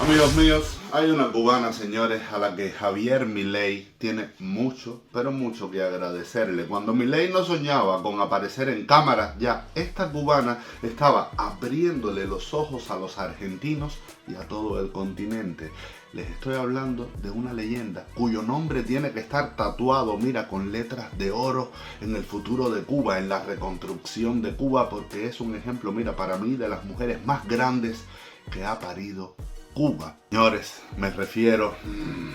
Amigos míos, hay una cubana, señores, a la que Javier Milei tiene mucho, pero mucho que agradecerle. Cuando Milei no soñaba con aparecer en cámaras, ya esta cubana estaba abriéndole los ojos a los argentinos y a todo el continente. Les estoy hablando de una leyenda cuyo nombre tiene que estar tatuado, mira, con letras de oro en el futuro de Cuba, en la reconstrucción de Cuba, porque es un ejemplo, mira, para mí, de las mujeres más grandes que ha parido Cuba. Señores, me refiero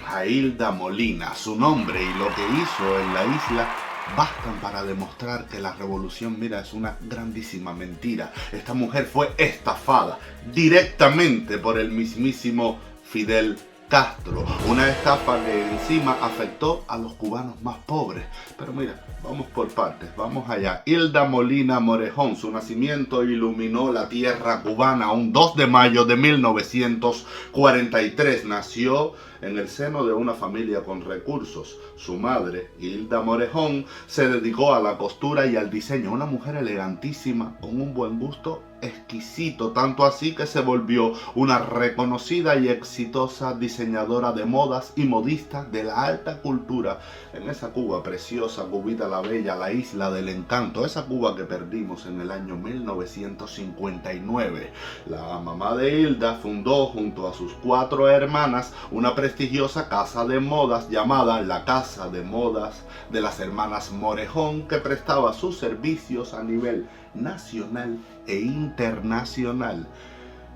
a Hilda Molina. Su nombre y lo que hizo en la isla bastan para demostrar que la revolución, mira, es una grandísima mentira. Esta mujer fue estafada directamente por el mismísimo Fidel Castro, una estafa que encima afectó a los cubanos más pobres. Pero mira, vamos por partes, vamos allá. Hilda Molina Morejón, su nacimiento iluminó la tierra cubana un 2 de mayo de 1943. Nació en el seno de una familia con recursos. Su madre, Hilda Morejón, se dedicó a la costura y al diseño. Una mujer elegantísima, con un buen gusto exquisito, tanto así que se volvió una reconocida y exitosa diseñadora de modas y modista de la alta cultura en esa Cuba preciosa, Cubita la Bella, la isla del encanto, esa Cuba que perdimos en el año 1959. La mamá de Hilda fundó junto a sus 4 hermanas una prestigiosa casa de modas llamada la Casa de Modas de las Hermanas Morejón, que prestaba sus servicios a nivel nacional e internacional.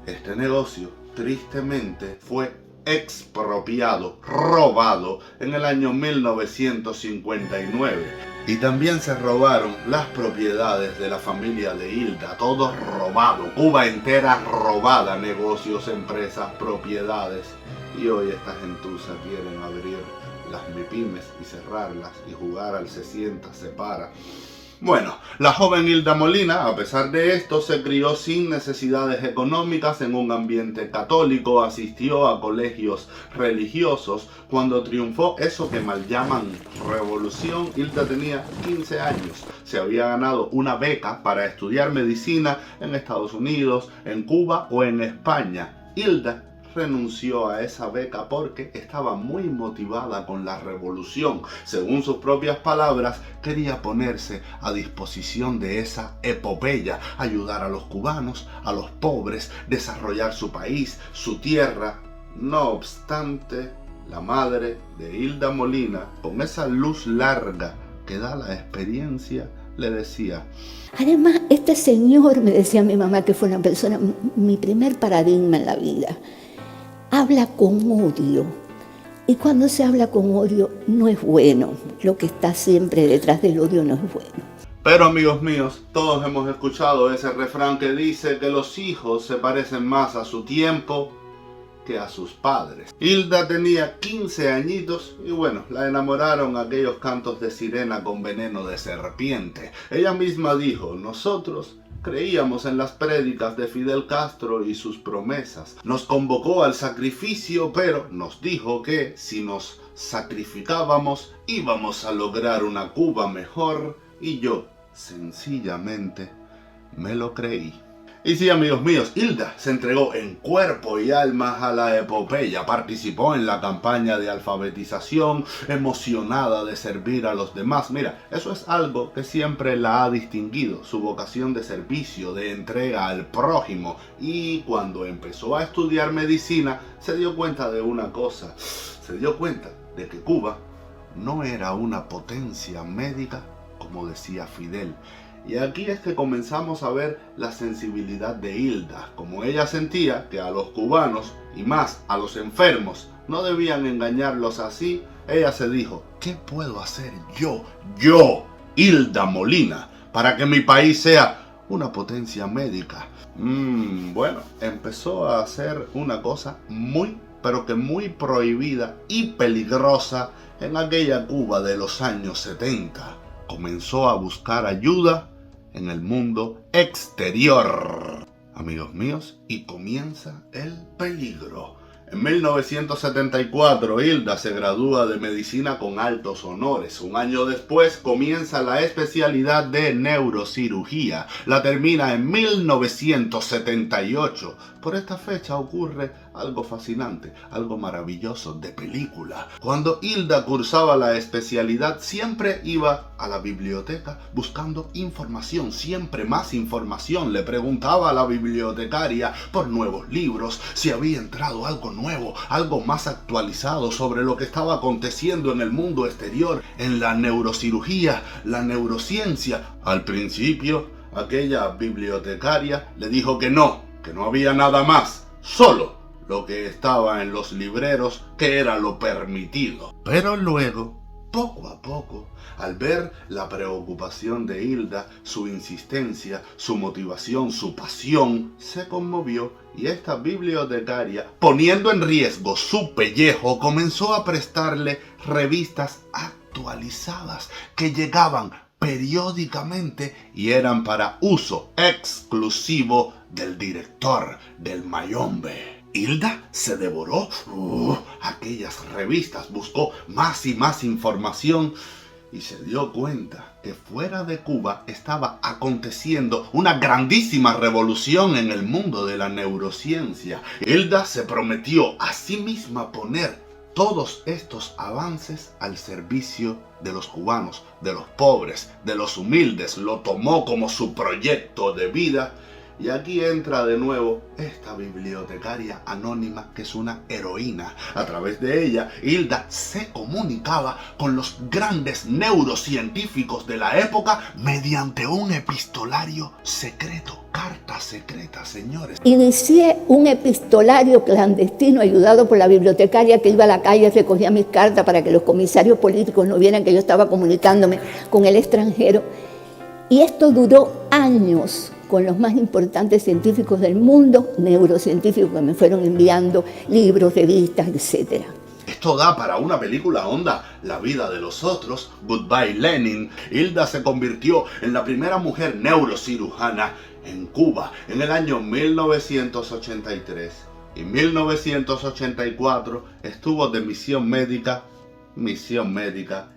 Este negocio, tristemente, fue expropiado, robado en el año 1959. Y también se robaron las propiedades de la familia de Hilda, todo robado, Cuba entera robada, negocios, empresas, propiedades. Y hoy esta gentuza quieren abrir las MIPYMES y cerrarlas y jugar al se sienta, se para. Bueno, la joven Hilda Molina, a pesar de esto, se crió sin necesidades económicas en un ambiente católico, asistió a colegios religiosos. Cuando triunfó eso que mal llaman revolución, Hilda tenía 15 años. Se había ganado una beca para estudiar medicina en Estados Unidos, en Cuba o en España. Hilda renunció a esa beca porque estaba muy motivada con la revolución. Según sus propias palabras, quería ponerse a disposición de esa epopeya, ayudar a los cubanos, a los pobres, desarrollar su país, su tierra. No obstante, la madre de Hilda Molina, con esa luz larga que da la experiencia, le decía: además, este señor, me decía mi mamá, que fue una persona, mi primer paradigma en la vida, habla con odio, y cuando se habla con odio no es bueno. Lo que está siempre detrás del odio no es bueno. Pero amigos míos, todos hemos escuchado ese refrán que dice que los hijos se parecen más a su tiempo que a sus padres. Hilda tenía 15 añitos y bueno, la enamoraron aquellos cantos de sirena con veneno de serpiente. Ella misma dijo: nosotros creíamos en las prédicas de Fidel Castro y sus promesas. Nos convocó al sacrificio, pero nos dijo que si nos sacrificábamos íbamos a lograr una Cuba mejor, y yo sencillamente me lo creí. Y sí, amigos míos, Hilda se entregó en cuerpo y alma a la epopeya, participó en la campaña de alfabetización, emocionada de servir a los demás. Mira, eso es algo que siempre la ha distinguido, su vocación de servicio, de entrega al prójimo. Y cuando empezó a estudiar medicina, se dio cuenta de una cosa, se dio cuenta de que Cuba no era una potencia médica, como decía Fidel. Y aquí es que comenzamos a ver la sensibilidad de Hilda, como ella sentía que a los cubanos, y más a los enfermos, no debían engañarlos así. Ella se dijo: ¿qué puedo hacer yo, Hilda Molina, para que mi país sea una potencia médica? Bueno, empezó a hacer una cosa muy, pero que muy prohibida y peligrosa en aquella Cuba de los años 70. Comenzó a buscar ayuda en el mundo exterior, amigos míos, y comienza el peligro. En 1974, Hilda se gradúa de medicina con altos honores. Un año después comienza la especialidad de neurocirugía. La termina en 1978. por esta fecha ocurre algo fascinante, algo maravilloso de película. Cuando Hilda cursaba la especialidad, siempre iba a la biblioteca buscando información, siempre más información. Le preguntaba a la bibliotecaria por nuevos libros, si había entrado algo nuevo, algo más actualizado sobre lo que estaba aconteciendo en el mundo exterior, en la neurocirugía, la neurociencia. Al principio, aquella bibliotecaria le dijo que no había nada más, solo lo que estaba en los libreros, que era lo permitido. Pero luego, poco a poco, al ver la preocupación de Hilda, su insistencia, su motivación, su pasión, se conmovió y esta bibliotecaria, poniendo en riesgo su pellejo, comenzó a prestarle revistas actualizadas que llegaban periódicamente y eran para uso exclusivo del director, del Mayombe. Hilda se devoró aquellas revistas, buscó más y más información y se dio cuenta que fuera de Cuba estaba aconteciendo una grandísima revolución en el mundo de la neurociencia. Hilda se prometió a sí misma poner todos estos avances al servicio de los cubanos, de los pobres, de los humildes. Lo tomó como su proyecto de vida. Y aquí entra de nuevo esta bibliotecaria anónima que es una heroína. A través de ella, Hilda se comunicaba con los grandes neurocientíficos de la época mediante un epistolario secreto. Carta secreta, señores. Inicié un epistolario clandestino ayudado por la bibliotecaria que iba a la calle y recogía mis cartas para que los comisarios políticos no vieran que yo estaba comunicándome con el extranjero. Y esto duró años con los más importantes científicos del mundo, neurocientíficos que me fueron enviando libros, revistas, etc. Esto da para una película honda, La vida de los otros, Goodbye Lenin. Hilda se convirtió en la primera mujer neurocirujana en Cuba en el año 1983. En 1984 estuvo de misión médica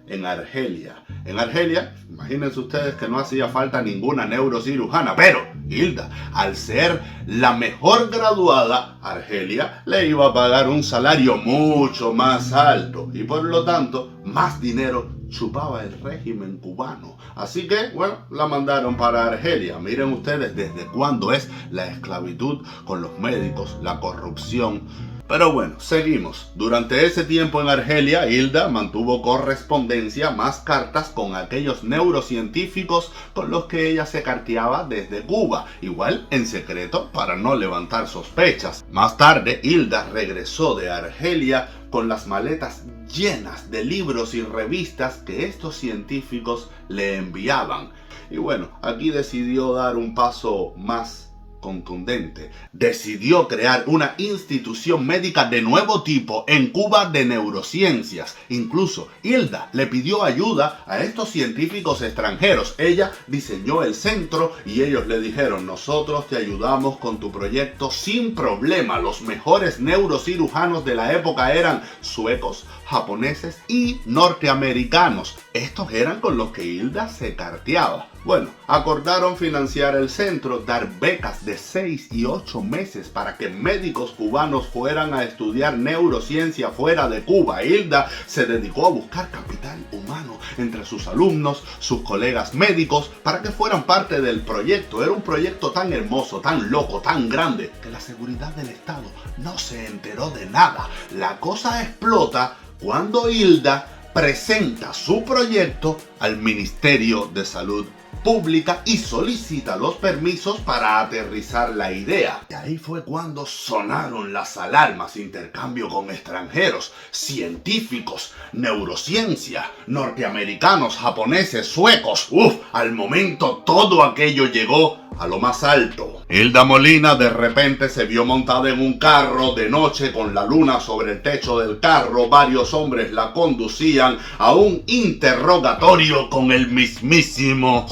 en Argelia. En Argelia, imagínense ustedes que no hacía falta ninguna neurocirujana, pero Hilda, al ser la mejor graduada, Argelia le iba a pagar un salario mucho más alto y por lo tanto más dinero chupaba el régimen cubano. Así que, bueno, la mandaron para Argelia. Miren ustedes desde cuándo es la esclavitud con los médicos, la corrupción. Pero bueno, seguimos. Durante ese tiempo en Argelia, Hilda mantuvo correspondencia, más cartas con aquellos neurocientíficos con los que ella se carteaba desde Cuba, igual en secreto para no levantar sospechas. Más tarde, Hilda regresó de Argelia con las maletas llenas de libros y revistas que estos científicos le enviaban. Y bueno, aquí decidió dar un paso más contundente. Decidió crear una institución médica de nuevo tipo en Cuba de neurociencias. Incluso Hilda le pidió ayuda a estos científicos extranjeros. Ella diseñó el centro y ellos le dijeron: nosotros te ayudamos con tu proyecto sin problema. Los mejores neurocirujanos de la época eran suecos, japoneses y norteamericanos. Estos eran con los que Hilda se carteaba. Bueno, acordaron financiar el centro, dar becas de 6 y 8 meses para que médicos cubanos fueran a estudiar neurociencia fuera de Cuba. Hilda se dedicó a buscar capital humano entre sus alumnos, sus colegas médicos, para que fueran parte del proyecto. Era un proyecto tan hermoso, tan loco, tan grande, que la seguridad del Estado no se enteró de nada. La cosa explota cuando Hilda presenta su proyecto al Ministerio de Salud Pública y solicita los permisos para aterrizar la idea. Y ahí fue cuando sonaron las alarmas: intercambio con extranjeros, científicos, neurociencia, norteamericanos, japoneses, suecos. Al momento todo aquello llegó a lo más alto. Hilda Molina de repente se vio montada en un carro de noche con la luna sobre el techo del carro. Varios hombres la conducían a un interrogatorio con el mismísimo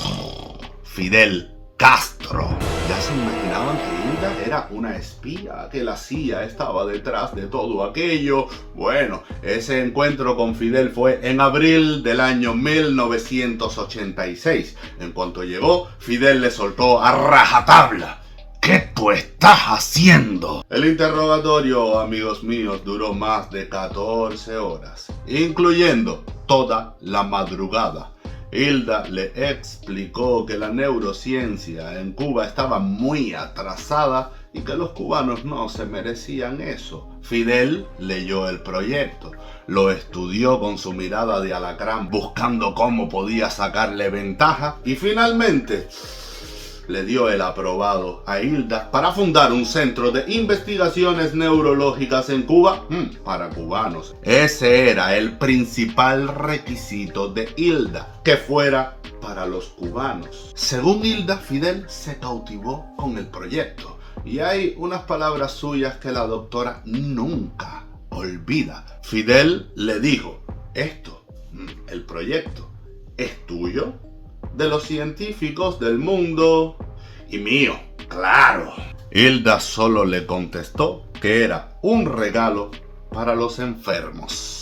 Fidel Castro. Ya se imaginaban que Hilda era una espía, que la CIA estaba detrás de todo aquello. Bueno, ese encuentro con Fidel fue en abril del año 1986. En cuanto llegó, Fidel le soltó a rajatabla: ¿qué carajo estás haciendo? El interrogatorio, amigos míos, duró más de 14 horas, incluyendo toda la madrugada. Hilda le explicó que la neurociencia en Cuba estaba muy atrasada y que los cubanos no se merecían eso. Fidel leyó el proyecto, lo estudió con su mirada de alacrán, buscando cómo podía sacarle ventaja, y finalmente le dio el aprobado a Hilda para fundar un centro de investigaciones neurológicas en Cuba para cubanos. Ese era el principal requisito de Hilda, que fuera para los cubanos. Según Hilda, Fidel se cautivó con el proyecto. Y hay unas palabras suyas que la doctora nunca olvida. Fidel le dijo: esto, el proyecto, ¿es tuyo? De los científicos del mundo y mío, claro. Hilda solo le contestó que era un regalo para los enfermos.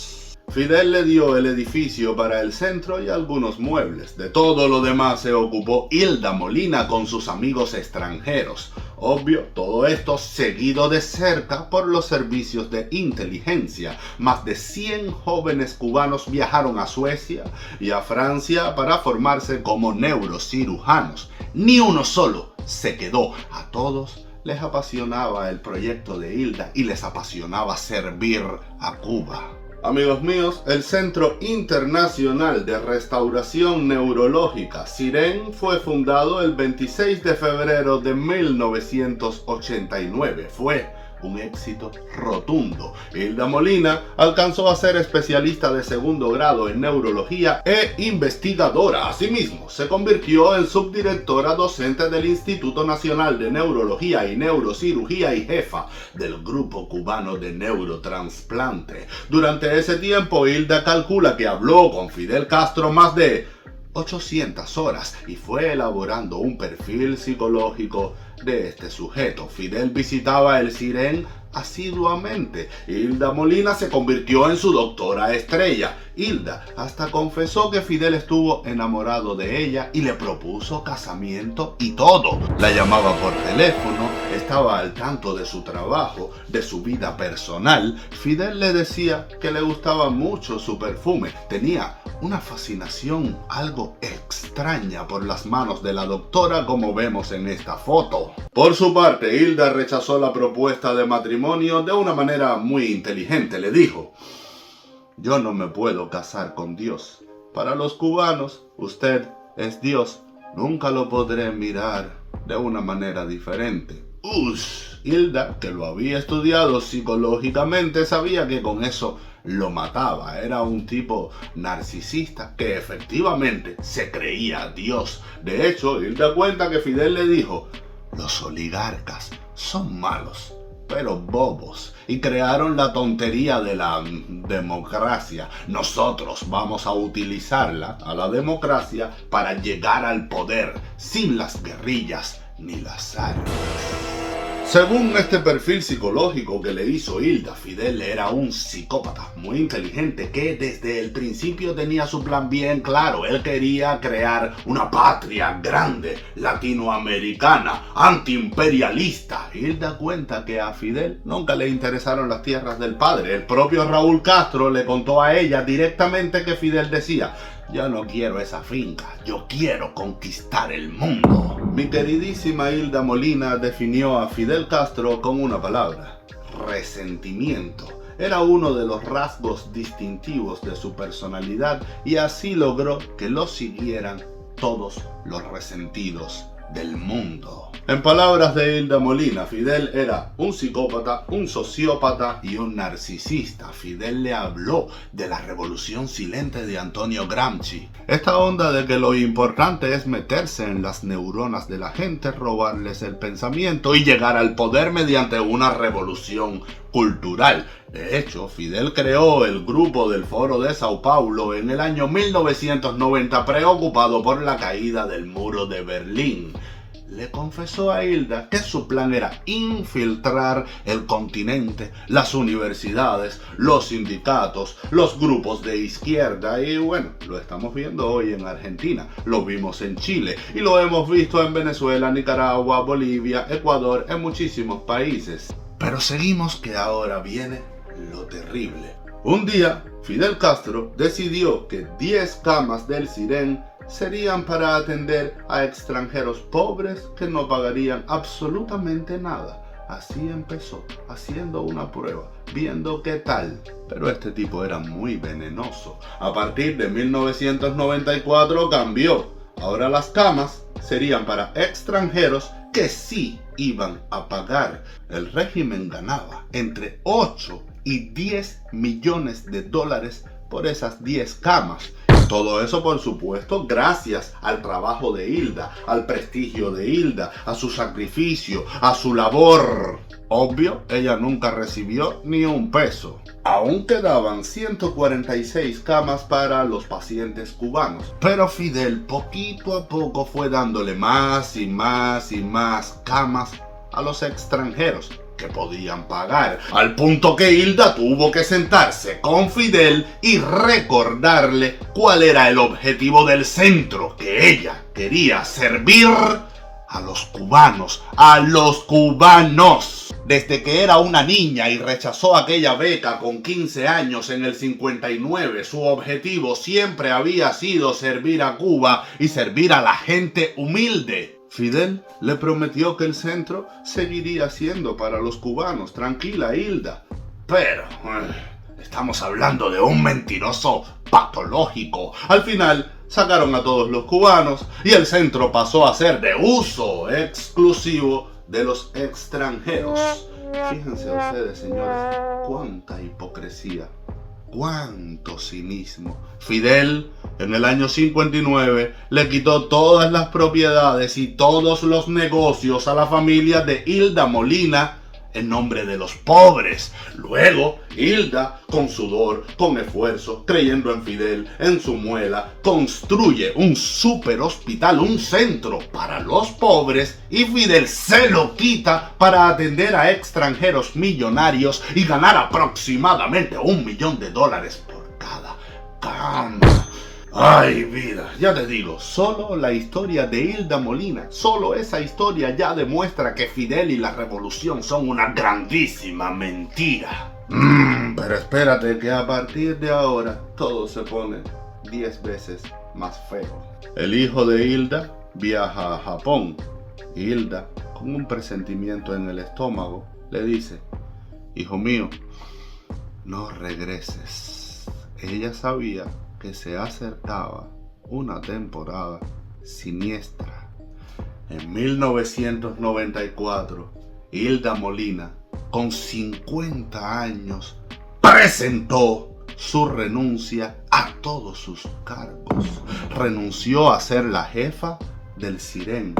Fidel le dio el edificio para el centro y algunos muebles. De todo lo demás se ocupó Hilda Molina con sus amigos extranjeros. Obvio, todo esto seguido de cerca por los servicios de inteligencia. Más de 100 jóvenes cubanos viajaron a Suecia y a Francia para formarse como neurocirujanos. Ni uno solo se quedó. A todos les apasionaba el proyecto de Hilda y les apasionaba servir a Cuba. Amigos míos, el Centro Internacional de Restauración Neurológica, CIREN, fue fundado el 26 de febrero de 1989. Fue un éxito rotundo. Hilda Molina alcanzó a ser especialista de segundo grado en neurología e investigadora. Asimismo, se convirtió en subdirectora docente del Instituto Nacional de Neurología y Neurocirugía y jefa del Grupo Cubano de Neurotransplante. Durante ese tiempo, Hilda calcula que habló con Fidel Castro más de 800 horas y fue elaborando un perfil psicológico de este sujeto. Fidel visitaba el CIREN asiduamente. Hilda Molina se convirtió en su doctora estrella. Hilda hasta confesó que Fidel estuvo enamorado de ella y le propuso casamiento y todo. La llamaba por teléfono, estaba al tanto de su trabajo, de su vida personal. Fidel le decía que le gustaba mucho su perfume. Tenía una fascinación algo extraña por las manos de la doctora, como vemos en esta foto. Por su parte, Hilda rechazó la propuesta de matrimonio de una manera muy inteligente. Le dijo: yo no me puedo casar con Dios. Para los cubanos, usted es Dios. Nunca lo podré mirar de una manera diferente. Hilda, que lo había estudiado psicológicamente, sabía que con eso lo mataba. Era un tipo narcisista que efectivamente se creía Dios. De hecho, Hilda cuenta que Fidel le dijo: los oligarcas son malos, pero bobos, y crearon la tontería de la democracia. Nosotros vamos a utilizarla, a la democracia, para llegar al poder, sin las guerrillas ni las armas. Según este perfil psicológico que le hizo Hilda, Fidel era un psicópata muy inteligente que desde el principio tenía su plan bien claro. Él quería crear una patria grande, latinoamericana, antiimperialista. Hilda cuenta que a Fidel nunca le interesaron las tierras del padre. El propio Raúl Castro le contó a ella directamente que Fidel decía: yo no quiero esa finca, yo quiero conquistar el mundo. Mi queridísima Hilda Molina definió a Fidel Castro con una palabra: resentimiento. Era uno de los rasgos distintivos de su personalidad y así logró que lo siguieran todos los resentidos del mundo. En palabras de Hilda Molina, Fidel era un psicópata, un sociópata y un narcisista. Fidel le habló de la revolución silente de Antonio Gramsci. Esta onda de que lo importante es meterse en las neuronas de la gente, robarles el pensamiento y llegar al poder mediante una revolución cultural. De hecho, Fidel creó el grupo del Foro de Sao Paulo en el año 1990, preocupado por la caída del muro de Berlín. le confesó a Hilda que su plan era infiltrar el continente, las universidades, los sindicatos, los grupos de izquierda y bueno, lo estamos viendo hoy en Argentina, lo vimos en Chile y lo hemos visto en Venezuela, Nicaragua, Bolivia, Ecuador, en muchísimos países. Pero seguimos que ahora viene lo terrible. Un día, Fidel Castro decidió que 10 camas del Sirén serían para atender a extranjeros pobres que no pagarían absolutamente nada. Así empezó, haciendo una prueba, viendo qué tal. Pero este tipo era muy venenoso. A partir de 1994 cambió. Ahora las camas serían para extranjeros que sí iban a pagar. El régimen ganaba entre 8 y 10 millones de dólares por esas 10 camas. Todo eso, por supuesto, gracias al trabajo de Hilda, al prestigio de Hilda, a su sacrificio, a su labor. Obvio, ella nunca recibió ni un peso. Aún quedaban 146 camas para los pacientes cubanos. Pero Fidel poquito a poco fue dándole más y más y más camas a los extranjeros que podían pagar, al punto que Hilda tuvo que sentarse con Fidel y recordarle cuál era el objetivo del centro, que ella quería servir a los cubanos, Desde que era una niña y rechazó aquella beca con 15 años en el 59, su objetivo siempre había sido servir a Cuba y servir a la gente humilde. Fidel le prometió que el centro seguiría siendo para los cubanos. Tranquila, Hilda. Pero estamos hablando de un mentiroso patológico. Al final sacaron a todos los cubanos y el centro pasó a ser de uso exclusivo de los extranjeros. Fíjense ustedes, señores, cuánta hipocresía. ¡Cuánto cinismo! Fidel, en el año 59, le quitó todas las propiedades y todos los negocios a la familia de Hilda Molina en nombre de los pobres. Luego, Hilda, con sudor, con esfuerzo, creyendo en Fidel, en su muela, construye un super hospital, un centro para los pobres, y Fidel se lo quita para atender a extranjeros millonarios y ganar aproximadamente $1 millón por cada cama. Ay, vida, ya te digo, solo la historia de Hilda Molina, solo esa historia ya demuestra que Fidel y la revolución son una grandísima mentira. Pero espérate que a partir de ahora todo se pone 10 veces más feo. El hijo de Hilda viaja a Japón. Hilda, con un presentimiento en el estómago, le dice: hijo mío, no regreses. Ella sabía que se acercaba una temporada siniestra. En 1994, Hilda Molina, con 50 años, presentó su renuncia a todos sus cargos. Renunció a ser la jefa del Sirén.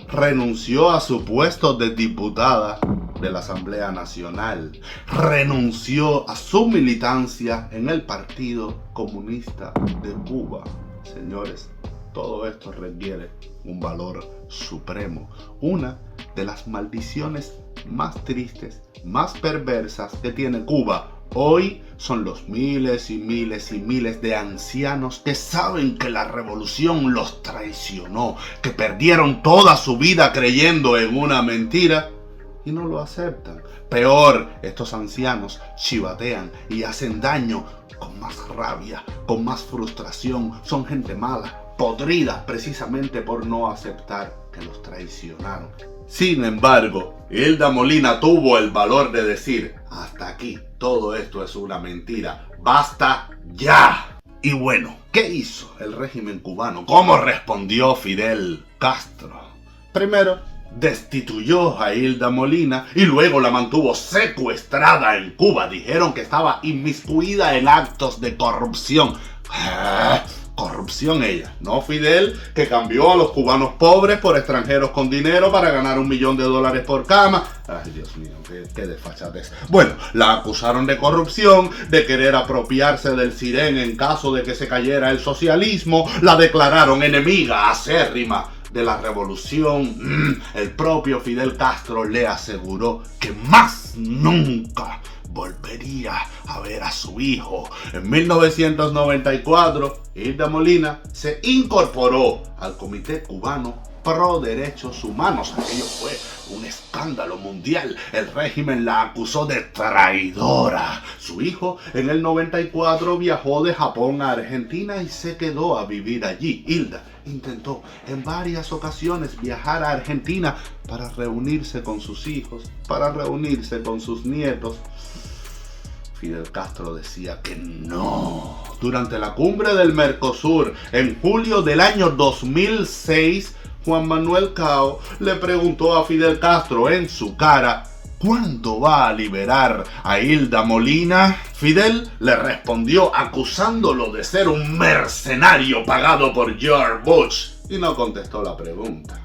Renunció a su puesto de diputada de la Asamblea Nacional. Renunció a su militancia en el Partido Comunista de Cuba. Señores, todo esto requiere un valor supremo. Una de las maldiciones más tristes, más perversas que tiene Cuba hoy son los miles y miles y miles de ancianos que saben que la revolución los traicionó, que perdieron toda su vida creyendo en una mentira y no lo aceptan. Peor, estos ancianos chivatean y hacen daño con más rabia, con más frustración. Son gente mala, podrida precisamente por no aceptar que los traicionaron. Sin embargo, Hilda Molina tuvo el valor de decir: hasta aquí, todo esto es una mentira, basta ya. Y bueno, ¿qué hizo el régimen cubano? ¿Cómo respondió Fidel Castro? Primero, destituyó a Hilda Molina y luego la mantuvo secuestrada en Cuba. Dijeron que estaba inmiscuida en actos de corrupción. Corrupción ella, no Fidel, que cambió a los cubanos pobres por extranjeros con dinero para ganar $1 millón por cama. Ay, Dios mío, qué desfachatez. Bueno, la acusaron de corrupción, de querer apropiarse del Sirén en caso de que se cayera el socialismo. La declararon enemiga acérrima de la revolución, el propio Fidel Castro le aseguró que más nunca volvería a ver a su hijo. En 1994, Hilda Molina se incorporó al Comité Cubano Pro Derechos Humanos. Aquello fue un escándalo mundial. El régimen la acusó de traidora. Su hijo en el 94 viajó de Japón a Argentina y se quedó a vivir allí. Hilda intentó en varias ocasiones viajar a Argentina para reunirse con sus hijos, para reunirse con sus nietos. Fidel Castro decía que no. Durante la cumbre del Mercosur, en julio del año 2006, Juan Manuel Cao le preguntó a Fidel Castro en su cara: ¿cuándo va a liberar a Hilda Molina? Fidel le respondió acusándolo de ser un mercenario pagado por George Bush y no contestó la pregunta.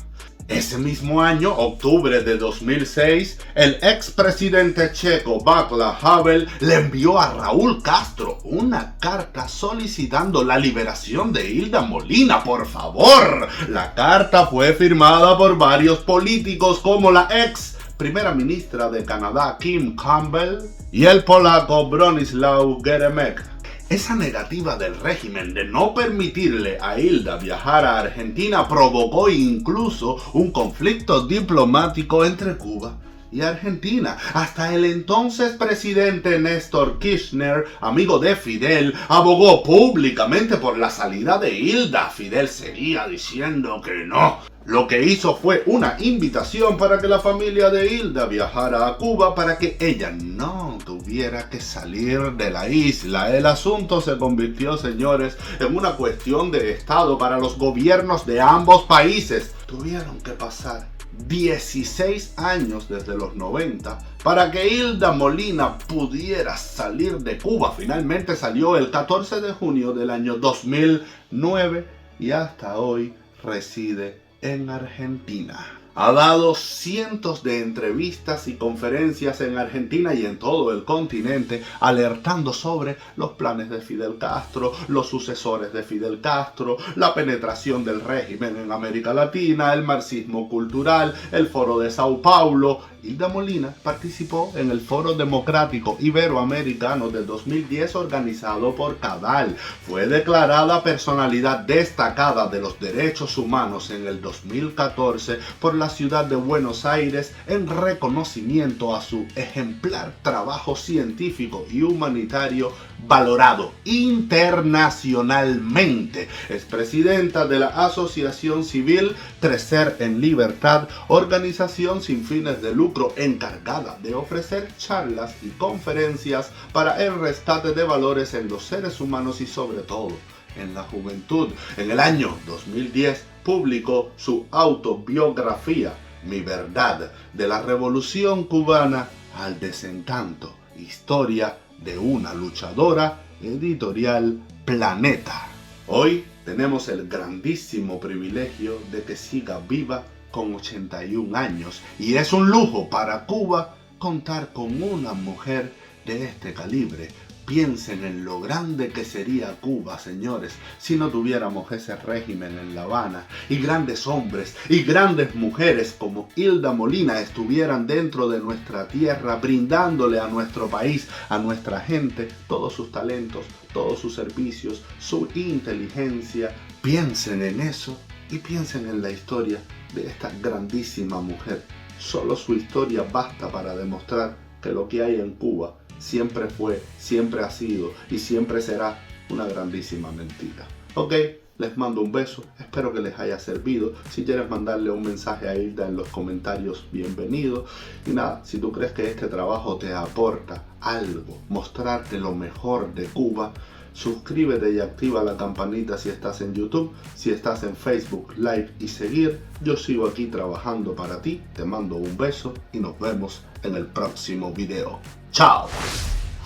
Ese mismo año, octubre de 2006, el expresidente checo Václav Havel le envió a Raúl Castro una carta solicitando la liberación de Hilda Molina. ¡Por favor! La carta fue firmada por varios políticos como la ex primera ministra de Canadá Kim Campbell y el polaco Bronisław Geremek. Esa negativa del régimen de no permitirle a Hilda viajar a Argentina provocó incluso un conflicto diplomático entre Cuba y Argentina. Hasta el entonces presidente Néstor Kirchner, amigo de Fidel, abogó públicamente por la salida de Hilda. Fidel seguía diciendo que no. Lo que hizo fue una invitación para que la familia de Hilda viajara a Cuba para que ella no tuviera que salir de la isla. El asunto se convirtió, señores, en una cuestión de Estado para los gobiernos de ambos países. Tuvieron que pasar 16 años desde los 90 para que Hilda Molina pudiera salir de Cuba. Finalmente salió el 14 de junio del año 2009 y hasta hoy reside en Argentina. Ha dado cientos de entrevistas y conferencias en Argentina y en todo el continente, alertando sobre los planes de Fidel Castro, los sucesores de Fidel Castro, la penetración del régimen en América Latina, el marxismo cultural, el Foro de Sao Paulo. Hilda Molina participó en el Foro Democrático Iberoamericano de 2010 organizado por CADAL. Fue declarada personalidad destacada de los derechos humanos en el 2014 por la ciudad de Buenos Aires en reconocimiento a su ejemplar trabajo científico y humanitario valorado internacionalmente. Es presidenta de la Asociación Civil Crecer en Libertad, organización sin fines de lucro encargada de ofrecer charlas y conferencias para el rescate de valores en los seres humanos y sobre todo en la juventud. En el año 2010 publicó su autobiografía, Mi Verdad, de la Revolución Cubana al Desencanto, historia de una luchadora, editorial Planeta. Hoy tenemos el grandísimo privilegio de que siga viva con 81 años y es un lujo para Cuba contar con una mujer de este calibre. Piensen en lo grande que sería Cuba, señores, si no tuviéramos ese régimen en La Habana y grandes hombres y grandes mujeres como Hilda Molina estuvieran dentro de nuestra tierra brindándole a nuestro país, a nuestra gente, todos sus talentos, todos sus servicios, su inteligencia. Piensen en eso y piensen en la historia de esta grandísima mujer. Solo su historia basta para demostrar que lo que hay en Cuba siempre fue, siempre ha sido y siempre será una grandísima mentira. Ok, les mando un beso, espero que les haya servido. Si quieres mandarle un mensaje a Hilda en los comentarios, bienvenido. Y nada, si tú crees que este trabajo te aporta algo, mostrarte lo mejor de Cuba, suscríbete y activa la campanita si estás en YouTube, si estás en Facebook, like y seguir. Yo sigo aquí trabajando para ti, te mando un beso y nos vemos en el próximo video. ¡Chao!